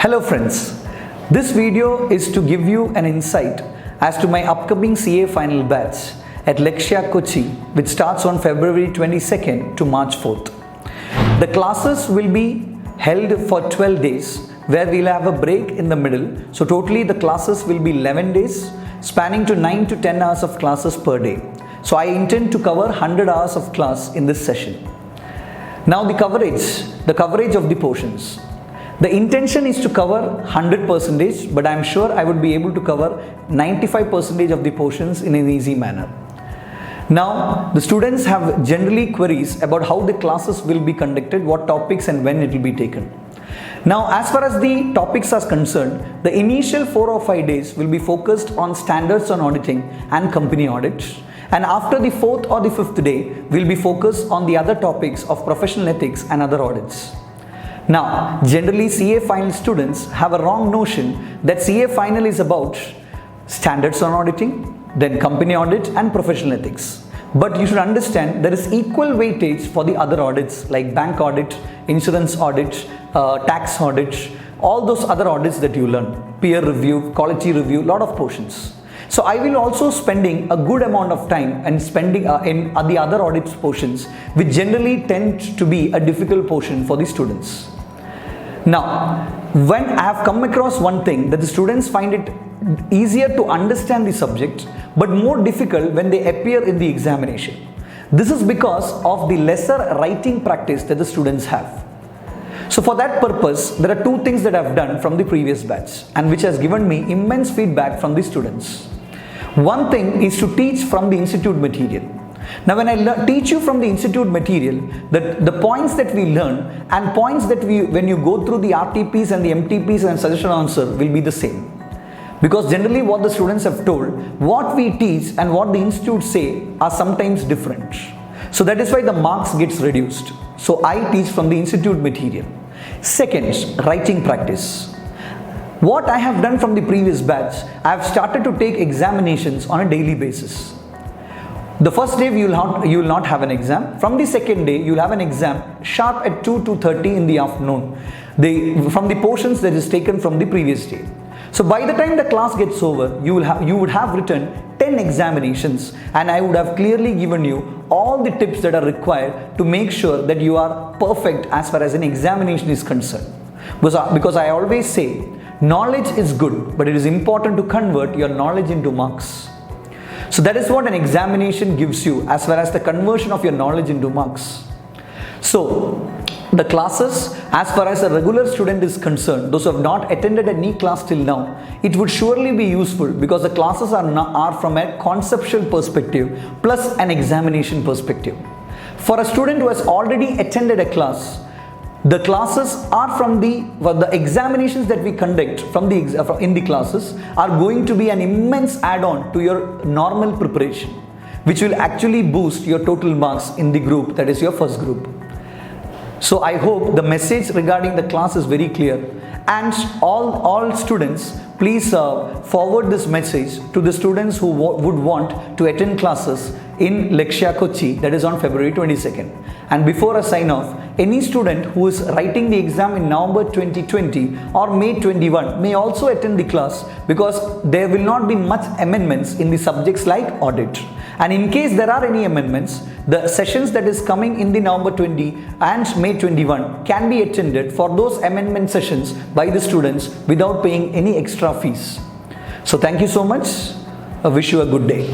Hello friends, this video is to give you an insight as to my upcoming CA final batch at Lakshya Kochi, which starts on February 22nd to March 4th. The classes will be held for 12 days where we'll have a break in the middle. So totally the classes will be 11 days spanning to 9 to 10 hours of classes per day. So I intend to cover 100 hours of class in this session. Now the coverage of the portions. The intention is to cover 100%, but I'm sure I would be able to cover 95% of the portions in an easy manner. Now, the students have generally queries about how the classes will be conducted, what topics and when it will be taken. Now, as far as the topics are concerned, the initial 4 or 5 days will be focused on standards on auditing and company audit. And after the 4th or the 5th day, we'll be focused on the other topics of professional ethics and other audits. Now, generally CA final students have a wrong notion that CA final is about standards on auditing, then company audit and professional ethics. But you should understand there is equal weightage for the other audits like bank audit, insurance audit, tax audit, all those other audits that you learn, peer review, quality review, lot of portions. So I will also spending a good amount of time and spending in the other audits portions, which generally tend to be a difficult portion for the students. Now, when I have come across one thing that the students find it easier to understand the subject, but more difficult when they appear in the examination. This is because of the lesser writing practice that the students have. So for that purpose, there are 2 things that I've done from the previous batch and which has given me immense feedback from the students. One thing is to teach from the institute material. Now when I teach you from the institute material, the points that we learn and points that when you go through the RTPs and the MTPs and suggestion answer will be the same. Because generally what the students have told, what we teach and what the institute say are sometimes different. So that is why the marks gets reduced. So I teach from the institute material. Second, writing practice. What I have done from the previous batch, I have started to take examinations on a daily basis. The first day you will not have an exam. From the second day you will have an exam sharp at 2:30 in the afternoon from the portions that is taken from the previous day. So by the time the class gets over, you would have written 10 examinations and I would have clearly given you all the tips that are required to make sure that you are perfect as far as an examination is concerned. Because I always say, knowledge is good, but it is important to convert your knowledge into marks. So that is what an examination gives you as far as the conversion of your knowledge into marks. So the classes, as far as a regular student is concerned, those who have not attended any class till now, it would surely be useful because the classes are from a conceptual perspective plus an examination perspective. For a student who has already attended a class, the classes are from the examinations that we conduct in the classes are going to be an immense add-on to your normal preparation, which will actually boost your total marks in the group, that is your first group. So I hope the message regarding the class is very clear, and all students please forward this message to the students who would want to attend classes in Lakshya Kochi, that is on February 22nd. And before I sign off, any student who is writing the exam in November 2020 or May 21 may also attend the class because there will not be much amendments in the subjects like audit. And in case there are any amendments, the sessions that is coming in the November 20 and May 21 can be attended for those amendment sessions by the students without paying any extra fees. So thank you so much. I wish you a good day.